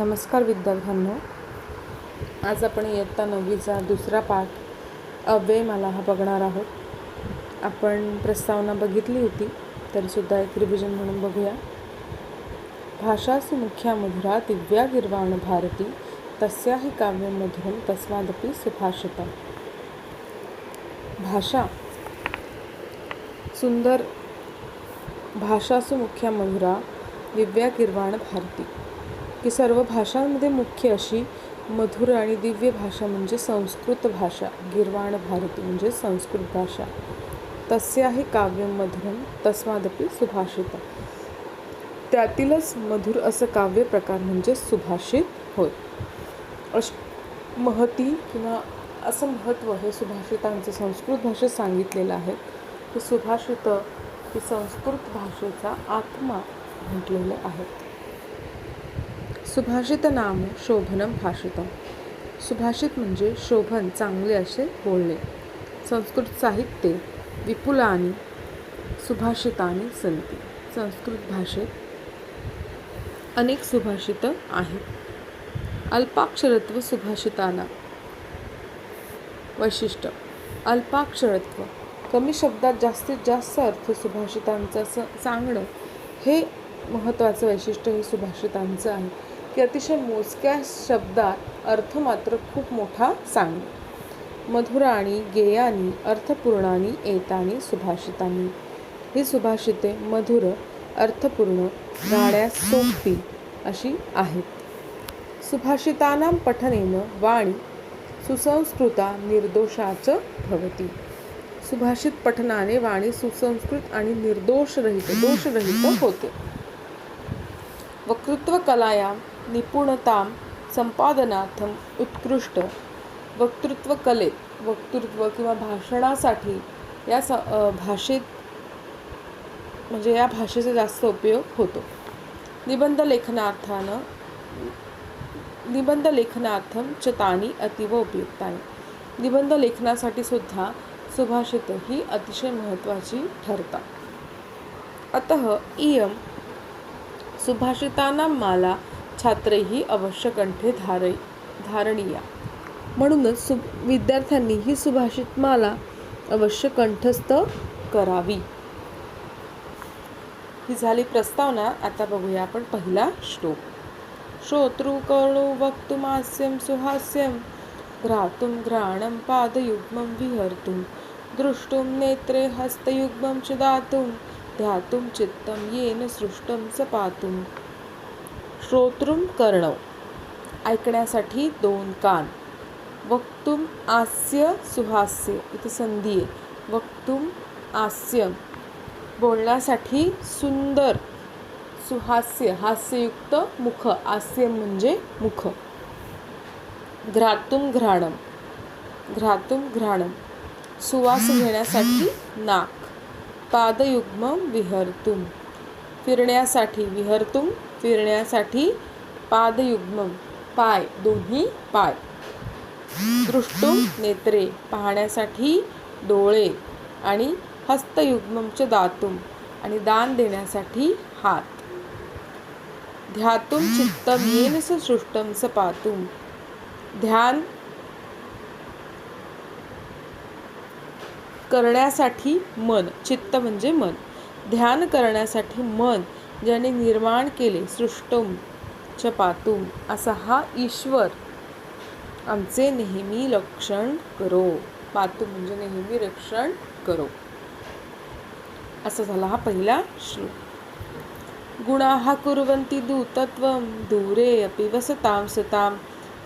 नमस्कार विद्यार्थ्यांनो, आज आपण इयत्ता 9वीचा दुसरा पाठ अव्ययमाला हा बघणार आहोत. आपण प्रस्तावना बघितली होती तरीसुद्धा एक रिव्हिजन म्हणून बघूया. भाषासु मुख्या मधुरा दिव्या गिर्वाण भारती तस्याहि काव्यं मधुरं तस्मादपि सुभाषितम्. भाषा सुंदर, भाषासु मुख्या मधुरा दिव्या गिर्वाण भारती, की सर्व भाषांमध्ये मुख्य अशी मधुर आणि दिव्य भाषा म्हणजे संस्कृत भाषा. गिर्वाण भारती म्हणजे संस्कृत भाषा. तस्याहि काव्यं मधुरं तस्मादपि सुभाषितम्, त्यातीलच मधुर असं काव्य प्रकार म्हणजे सुभाषित होय. महती किंवा असं महत्त्व हे सुभाषितांचं संस्कृत भाषेत सांगितलेलं आहे. की सुभाषित ही संस्कृत भाषेचा आत्मा म्हटलेले आहे. सुभाषित नाम शोभनं भाषितम्, सुभाषित म्हणजे शोभन चांगले असे बोलणे. संस्कृत साहित्ये विपुलानि सुभाषितानि सन्ति, संस्कृत भाषेत अनेक सुभाषित आहेत. अल्पाक्षरत्व सुभाषिताना वैशिष्ट्य. अल्पाक्षरत्व, कमी शब्दात जास्तीत जास्त अर्थ सुभाषितांचं सांगणं हे महत्त्वाचं वैशिष्ट्य हे सुभाषितांचं आहे. की अतिशय मोजक्या शब्दात अर्थ मात्र खूप मोठा सांगणे. मधुराणी गेयानी अर्थपूर्णानी एतानी सुभाषितानी, ही सुभाषिते मधुर, अर्थपूर्ण, गाण्यास सोपी अशी आहेत. सुभाषितानां पठनेन वाणी सुसंस्कृता निर्दोषाच भवति, सुभाषित पठनाने वाणी सुसंस्कृत आणि दोषरहित होते. वक्तृत्व कलायां निपुणतां संपादनार्थम उत्कृष्ट, वक्तृत्व कलेत, वक्तृत्व किंवा भाषणासाठी या भाषेत म्हणजे या भाषेचा जास्त उपयोग होतो. निबंध लेखनार्थम च तानि अतीव उपयुक्तानि, निबंध लेखनासाठी सुद्धा सुभाषित ही अतिशय महत्त्वाची ठरतात. अतः इयं सुभाषितानां माला छात्रैहि अवश्य कंठे धारणीया, म्हणूनच विद्यार्थ्यांनी ही सुभाषित माला अवश्य कंठस्थ करावी. ही झाली प्रस्तावना. आता बघूया आपण पहिला श्लोक. श्रोतृकर्णो वक्तुमास्यं सुहास्यं घ्रातुं घ्राणं पादयुग्मं विहर्तुं द्रष्टुं नेत्रे हस्तयुग्मं च दातुं ध्यातुं चित्तं येन सृष्टं स पातुं. श्रोतृं कर्णौ, ऐकण्यासाठी दोन कान. वक्तुम आस्य सुहास्य, इथे संधी आहे. वक्तुम आस्य, बोलण्यासाठी सुंदर. सुहास्य, हास्ययुक्त मुख. आस्य म्हणजे मुख. घ्रातुम घ्राणम, घ्रातुम घ्राणम, सुवास घेण्यासाठी नाक. पादयुग्मम विहर्तुम, फिरण्यासाठी. विहर्तुम फिरण्यासाठी. पादयुग्मम पाय, दोन्ही पाय. दृष्टुम नेत्रे, पाहण्यासाठी डोळे. आणि हस्तयुग्मम च दातुम, आणि दान देण्यासाठी हात. ध्यातुम चित्तम येन सृष्टम स पातुम, ध्यान करण्यासाठी मन. चित्त म्हणजे मन. ध्यान करण्यासाठी मन ज्याने निर्माण केले. सृष्टम च पातुम, असा हा ईश्वर आमचे नेहमी रक्षण करो. पातुम म्हणजे नेहमी रक्षण करो. असा झाला हा पहिला श्लोक. गुणाः कुर्वन्ति दूतत्वं दूरे अपि वसतां सतां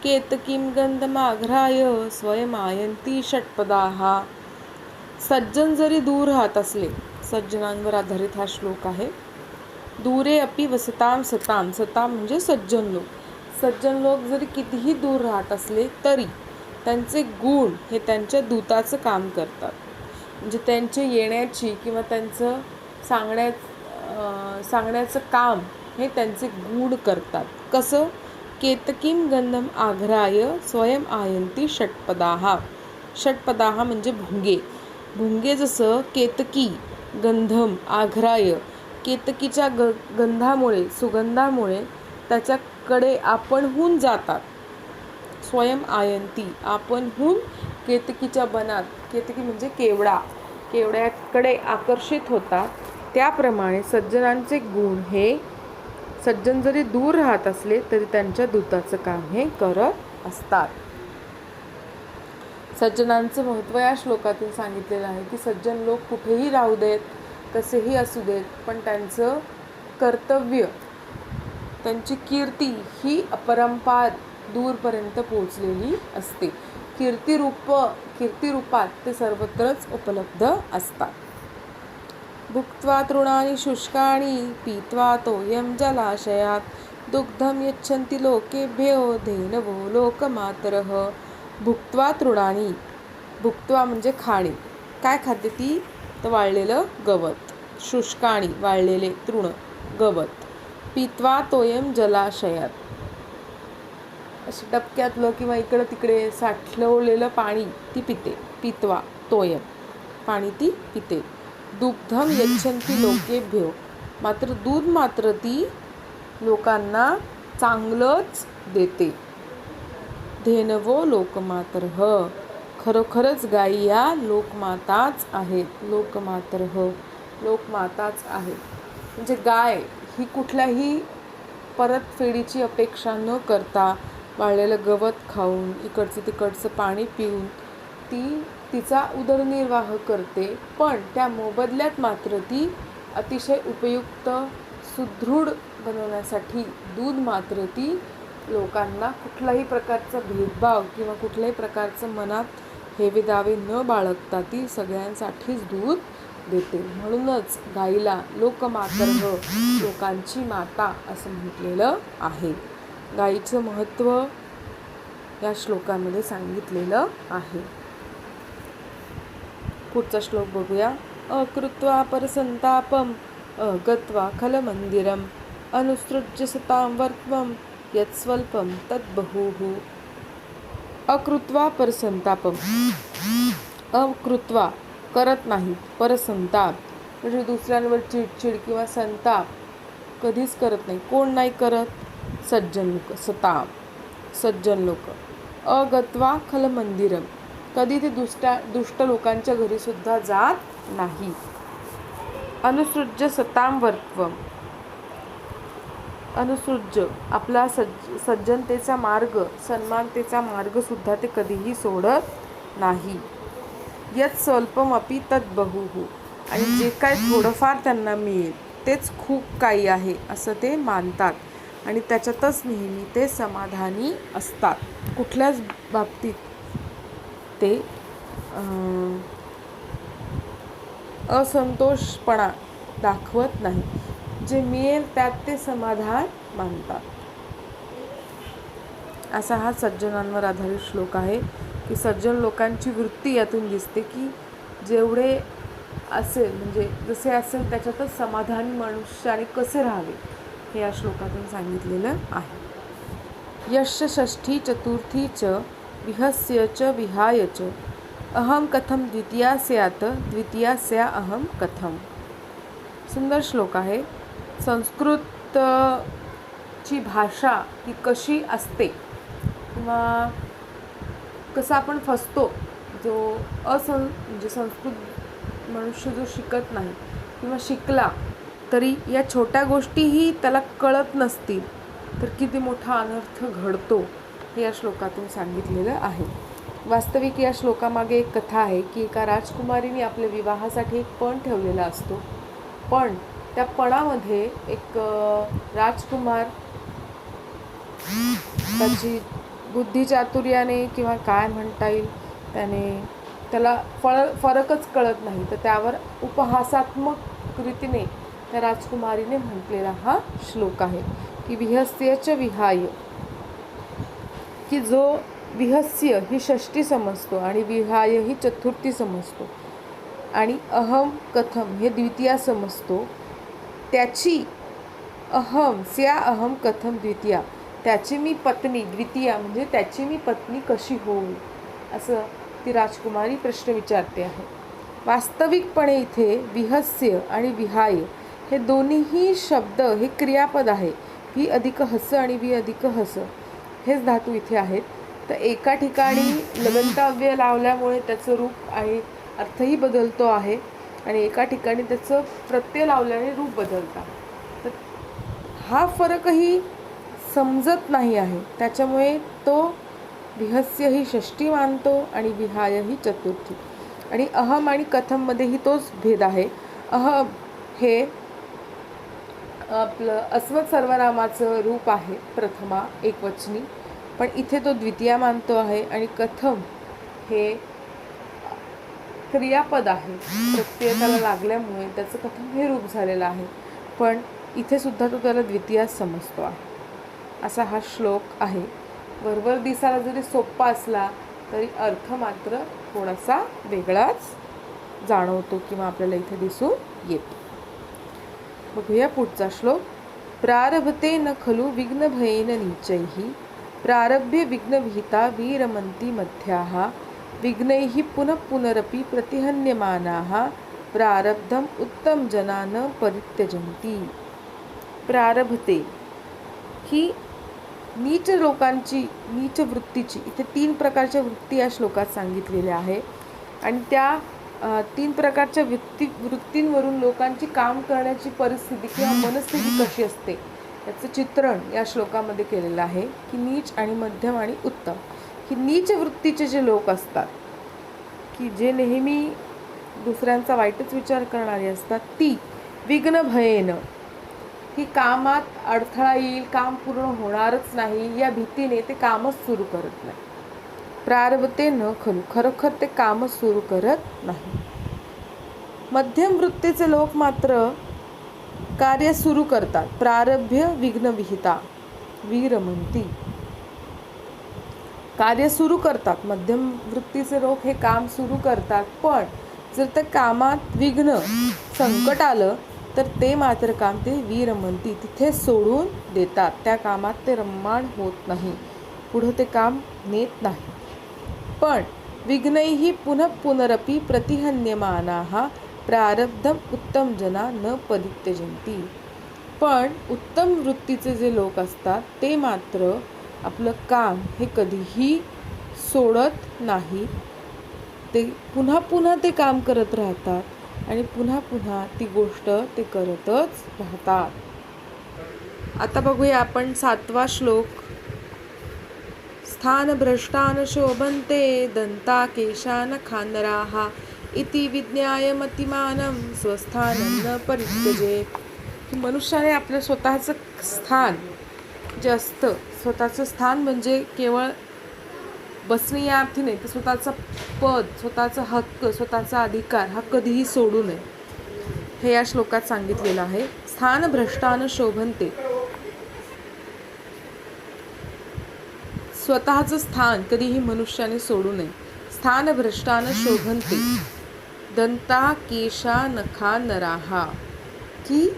केतकीं गन्धमाघ्राय स्वयमायन्ति षट्पदाः. सज्जन जरी दूर राहत असले, सज्जनांवर आधारित हा श्लोक आहे. दूरे अपि वसतां सतां, सतां म्हणजे सज्जन लोक. सज्जन लोक जरी कितीही दूर राहत असले तरी त्यांचे गुण हे त्यांच्या दूताचं काम करतात. म्हणजे त्यांचे येण्याची किंवा त्यांचं सांगण्याचं काम हे त्यांचे गुण करतात. कसं? केतकीं गंधम आघ्राय स्वयं आयंती षट्पदाः. षट्पदाः म्हणजे भुंगे. भुंगे जसं केतकी गंधम आघ्राय, केतकीच्या गंधामुळे, सुगंधामुळे त्याच्याकडे आपणहून जातात. स्वयं आयंती, आपणहून केतकीच्या बनात, केतकी म्हणजे केवड्याकडे आकर्षित होतात. त्याप्रमाणे सज्जनांचे गुण हे सज्जन जरी दूर राहत असले तरी त्यांच्या दूताचं काम हे करत असतात. सज्जनांचं महत्त्व या श्लोकातून सांगितलेलं आहे की सज्जन लोक कुठेही राहू देत, कसेही असू देत, पण त्यांचं कर्तव्य, त्यांची कीर्ती ही अपरंपार दूरपर्यंत पोहोचलेली असते. कीर्तिरूपात ते सर्वत्रच उपलब्ध असतात. भुक्त्वा तृणानि शुष्कानि पीत्वा तोयं जलाशयात दुग्धं यच्छन्ति लोकेभ्यो धेनवो लोकमातरः. भुक्त्वा तृणानि, भुक्त्वा म्हणजे खाणे. काय खाते ती? तर वाळलेलं गवत. शुष्काणी वाळलेले तृण गवत. पीत्वा तोयं जलाशयात, असे डबक्यातलं किंवा इकडं तिकडे साठवलेलं पाणी ती पिते. पीत्वा तोयं, पाणी ती पिते. दुग्धम यच्छन्ति लोकेभ्यो, मात्र दूध मात्र ती लोकांना चांगलंच देते. धेनवो लोकमातरः, खरोखरच गायी या लोकमाताच आहेत. लोकमातरः, लोकमाताच आहेत. म्हणजे गाय ही कुठल्याही परतफेडीची अपेक्षा न करता वाळलेलं गवत खाऊन, इकडचं तिकडचं पाणी पिऊन ती तिचा उदरनिर्वाह करते. पण त्या मोबदल्यात मात्र ती अतिशय उपयुक्त, सुदृढ बनवण्यासाठी दूध मात्र ती लोकांना कुठल्याही प्रकारचा भेदभाव किंवा कुठल्याही प्रकारचं मनात हेवेदावे न बाळगता ती सगळ्यांसाठीच दूध देते. म्हणूनच गाईला लोकमातर्ह, लोकांची माता असं म्हटलेलं आहे. गाईचं महत्त्व या श्लोकामध्ये सांगितलेलं आहे. पुढचा श्लोक बघूया. अकृत्वा परसंतापम अगत्वा खलमंदिरम अनुसृज्य सतां वर्त्वम यत्स्वल्पम तद्बहुः. अकृत्वा परसंतापम, अकृत्वा करत नाही, परसंताप म्हणजे दुसऱ्यांवर चिडचिड किंवा संताप कधीच करत नाही. कोण नाही करत? सज्जन लोक. सज्जन लोक. अगत्वा खलमंदिरम, कधी ते दुष्ट लोकांच्या घरी सुद्धा जात नाही. अनुसृज्य सतां वर्त्वम, अनुसृज्य आपला सज्जनतेचा मार्ग, सन्मानतेचा मार्ग सुद्धा ते कधीही सोडत नाही. यत् स्वल्पमपि तत् बहुः, आणि जे काय थोडंफार त्यांना मिळेल तेच खूप काही आहे असं ते मानतात आणि त्याच्यातच नेहमी ते समाधानी असतात. कुठल्याच बाबतीत ते असंतोषपणा दाखवत नाही. जे मिळेल त्यात ते समाधान मानतात. असा हा सज्जनांवर आधारित श्लोक आहे की सज्जन लोकांची वृत्ती यातून दिसते की जेवढे असेल, म्हणजे जसे असेल त्याच्यातच समाधानी मनुष्याने कसे राहावे हे या श्लोकातून सांगितलेलं आहे. यश्च षष्ठी चतुर्थी च विहस्य च विहाय च अहम कथम द्वितीया स्यात् द्वितीया अहम कथम. सुंदर श्लोक आहे. संस्कृतची भाषा ही कशी असते किंवा कसं आपण फसतो, जो म्हणजे संस्कृत मनुष्य जो शिकत नाही किंवा शिकला तरी या छोट्या गोष्टीही त्याला कळत नसतील तर किती मोठा अनर्थ घडतो हे या श्लोकातून सांगितलेलं आहे. वास्तविक या श्लोकामागे एक कथा आहे की एका राजकुमारीने आपल्या विवाहासाठी एक पण ठेवलेला असतो. पण त्या पणामध्ये एक राजकुमार त्याची बुद्धिचातुर्याने किंवा काय म्हणता येईल त्याला फरकच कळत नाही, तर त्यावर उपहासात्मक रीतीने त्या राजकुमारीने म्हटलेला हा श्लोक आहे की विहस्य च विहाय, की जो विहस्य ही षष्ठी समजतो आणि विहाय ही चतुर्थी समजतो आणि अहम कथम हे द्वितीया समजतो, त्याची अहम कथम द्वितीया, त्याची मी पत्नी, द्वितीया म्हणजे त्याची मी पत्नी कशी होऊ, असं ती राजकुमारी प्रश्न विचारते आहे. वास्तविकपणे इथे विहस्य आणि विहाय हे दोन्हीही शब्द हे क्रियापद आहे. व्ही अधिक हस आणि व्ही अधिक हस हेच धातू इथे आहेत. तर एका ठिकाणी लबंताव्यय लावल्यामुळे त्याचं रूप आणि अर्थही बदलतो आहे आणि एका ठिकाणी त्याचं प्रत्यय लावल्याने रूप बदलतात. तर हा फरकही समजत नाही आहे. त्याच्यामुळे तो विहस्य ही षष्ठी मानतो आणि विहाय ही चतुर्थी. आणि अहम आणि कथममध्येही तोच भेद आहे. अहम हे आपलं अस्मत् सर्वनामाचं रूप आहे, प्रथमा एकवचनी, पण इथे तो द्वितीया मानतो आहे. आणि कथम हे क्रियापद आहे, प्रत्यय त्याला लागल्यामुळे त्याचं कथम हे रूप झालेलं आहे, पण इथे सुद्धा तो त्याला द्वितीयाच समजतो आहे. असा हा श्लोक आहे. वरवर दिसायला जरी सोपा असला तरी अर्थ मात्र थोडासा वेगळाच जाणवतो किंवा आपल्याला इथे दिसून येतो. बघूया पुढचा श्लोक. प्रारभते न खलु विघ्नभयेन नीचैः प्रारभ्य विघ्नविहिता वीरमन्ति मध्याः विघ्नैः पुनः पुनरपि प्रतिहन्यमानाः प्रारब्धम उत्तम जना न परित्यजन्ति. प्रारभते ही नीच लोकांची, नीच वृत्तीची, इथे 3 प्रकारच्या वृत्ती या श्लोकात सांगितलेल्या आहे आणि त्या 3 प्रकारच्या वृत्तींवरून लोकांची काम करण्याची परिस्थिती किंवा मनस्थिती कशी असते याचं चित्रण या श्लोकामध्ये केलेलं आहे. की नीच आणि मध्यम आणि उत्तम ही नीच वृत्तीचे जे लोक असतात, की जे नेहमी दुसऱ्यांचा वाईटच विचार करणारे असतात, ती विघ्न भयेन, की कामात अडथळा येईल, काम पूर्ण होणारच नाही या भीतीने ते कामच सुरू करत नाही. प्रारभते न खलु, खरोखर ते कामच सुरू करत नाही. मध्यम वृत्तीचे लोक मात्र कार्य सुरू करतात. प्रारभ्य विघ्नविहिता वीरमन्ति, कार्य सुरू करतात. मध्यम वृत्तीचे लोक हे काम सुरू करतात, पण जर त्या कामात विघ्न, संकट आलं तर ते मात्र काम ते वीरमन्ति, तिथे सोडून देतात. त्या कामात ते रममाण होत नाही, पुढं ते काम नेत नाही. पण विघ्नैः पुनः पुनरपि प्रतिहन्यमानाः प्रारब्धम उत्तम जना न परित्यजन्ति. पण उत्तम वृत्तीचे जे लोक असतात ते मात्र आपलं काम हे कधीही सोडत नाही. ते पुन्हा पुन्हा ते काम करत राहतात आणि पुन्हा पुन्हा ती गोष्ट ते करतच राहतात. आता बघूया आपण 7वा श्लोक. स्थानभ्रष्टान शोभन्ते दंता केशान खानराः इति विज्ञाय मतिमानं स्वस्थानं न परित्यजेत्. मनुष्याने आपलं स्वतःचं स्थान जे असतं, स्वतःचं स्थान म्हणजे केवळ बसणे या अर्थी नाही, तर स्वतःचं पद, स्वतःचा हक्क, स्वतःचा अधिकार हा कधीही सोडू नये, हे या श्लोकात सांगितलेलं आहे. स्थान भ्रष्टान शोभन्ते, स्वतःचं स्थान कधीही मनुष्याने सोडू नये. स्थान भ्रष्टान शोभन्ते दंता केशा नखा नराः, की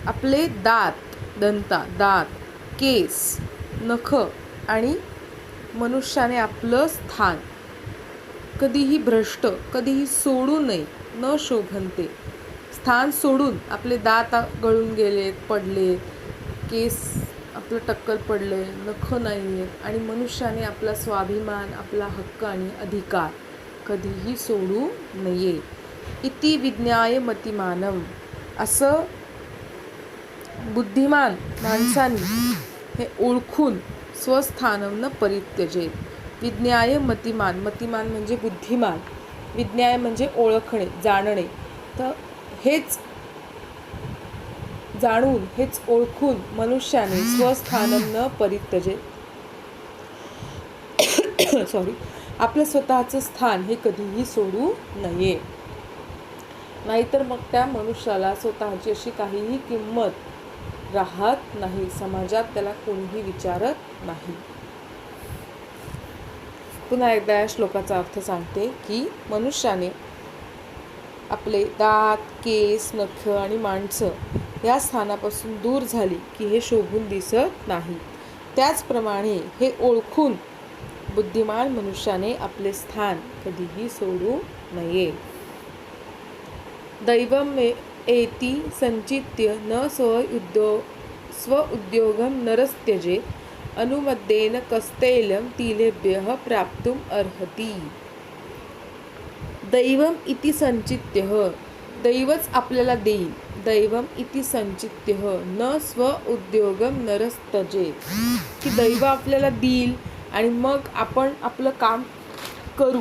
आपले दात, दंता दात, केस, नख आणि मनुष्याने आपलं स्थान कधीही भ्रष्ट, कधीही सोडू नये. न शोभन्ते, स्थान सोडून आपले दात गळून गेलेत, पडलेत, केस आपलं टक्कल पडले, नख नाही आहेत आणि मनुष्याने आपला स्वाभिमान, आपला हक्क आणि अधिकार कधीही सोडू नये. इति विज्ञाय मतिमानम, असं बुद्धिमान माणसांनी हे ओळखून स्वस्थानं न परित्यजेत. विज्ञाय मतिमान, मतिमान म्हणजे बुद्धिमान, विज्ञाय म्हणजे ओळखणे, जाणणे. तर हेच जाणून, हेच ओळखून मनुष्याने स्वस्थानं न परित्यजेत आपलं स्वतःचं स्थान हे कधीही सोडू नये. नाहीतर मग त्या मनुष्याला स्वतःची अशी काहीही किंमत राहत नाही, समाजात त्याला कोणीही विचारत नाही. पुन्हा एकदा या श्लोकाचा अर्थ सांगते की मनुष्याने आपले दात, केस, नख आणि माणसं या स्थानापासून दूर झाली की हे शोभून दिसत नाही. त्याचप्रमाणे हे ओळखून बुद्धिमान मनुष्याने आपले स्थान कधीही सोडू नये. दैवम एति संचित्य न स्व उद्योगं नरस्त्यजे अनुमद्येन कस्तैलं तिलेभ्यः प्राप्तुम अर्हति. दैवम इति संचित्यः, दैवच आपल्याला देईल. दैवम इति संचित्यः न स्व उद्योगम नरस्तजे, की दैव आपल्याला देईल आणि मग आपण आपलं काम करू,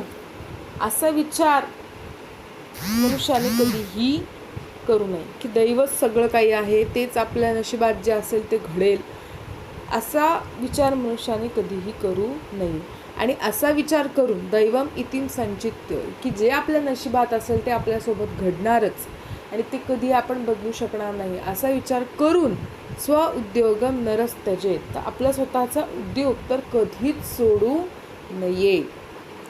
असा विचार मनुष्याने कधीही करू नये. की दैवच सगळं काही आहे, तेच आपल्या नशिबात जे असेल ते घडेल, असा विचार मनुष्याने कधीही करू नये. आणि असा विचार करून दैवम इति संचित्य, की जे आपल्या नशिबात असेल ते आपल्यासोबत घडणारच आणि ते कधी आपण बदलू शकणार नाही, असा विचार करून स्व उद्योगम नरस्तजे, तर आपला स्वतःचा उद्योग तर कधीच सोडू नये.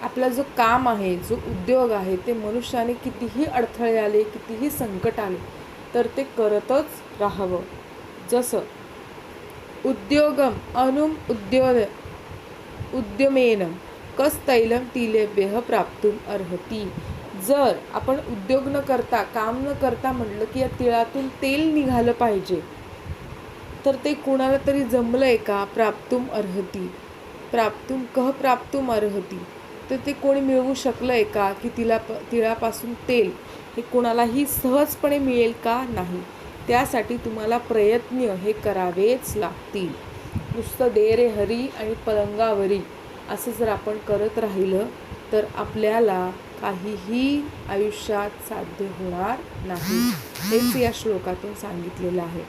आपला जो काम आहे, जो उद्योग आहे, ते मनुष्याने कितीही अडथळे आले, कितीही संकट आले, तर ते करतच राहावं. जसं उद्योगम अनुम उद्यमेन कस्तैलम तिलेभ्यः प्राप्तुम अर्हति. जर आपण उद्योग न करता, काम न करता म्हटलं की या तिळातून तेल निघालं पाहिजे, तर ते कोणाला तरी जमलंय का? प्राप्तुम अर्हति, प्राप्तुम कह प्राप्तुम अर्हति, तर ते कोणी मिळवू शकलंय का? की तिळापासून तेल हे कोणालाही सहजपणे मिळेल का? नाही. त्यासाठी तुम्हाला प्रयत्न हे करावेच लागतील. नुसतं दे रे हरी आणि पलंगावरी असं जर आपण करत राहिलं तर आपल्याला काहीही आयुष्यात साध्य होणार नाही. हेच या श्लोकातून सांगितलेलं आहे.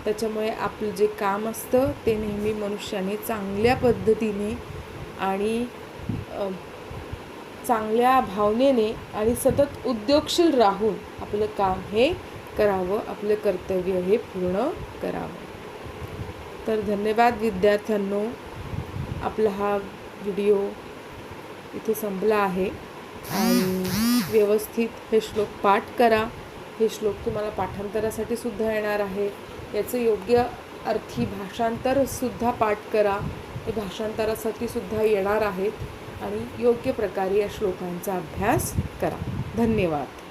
त्याच्यामुळे आपलं जे काम असतं ते नेहमी मनुष्याने चांगल्या पद्धतीने आणि चांगल्या भावनेने आणि सतत उद्योगशील राहून आपलं काम हे करावं, आपलं कर्तव्य हे पूर्ण करावं. तर धन्यवाद विद्यार्थ्यांनो. आपला हा व्हिडिओ इथे संपला आहे आणि व्यवस्थित हे श्लोक पाठ करा. हे श्लोक तुम्हाला पाठांतरासाठी सुद्धा येणार आहे. याचं योग्य अर्थी भाषांतरसुद्धा पाठ करा. हे भाषांतरासाठी सुद्धा येणार आहेत आणि योग्य प्रकारे या श्लोकांचा अभ्यास करा. धन्यवाद.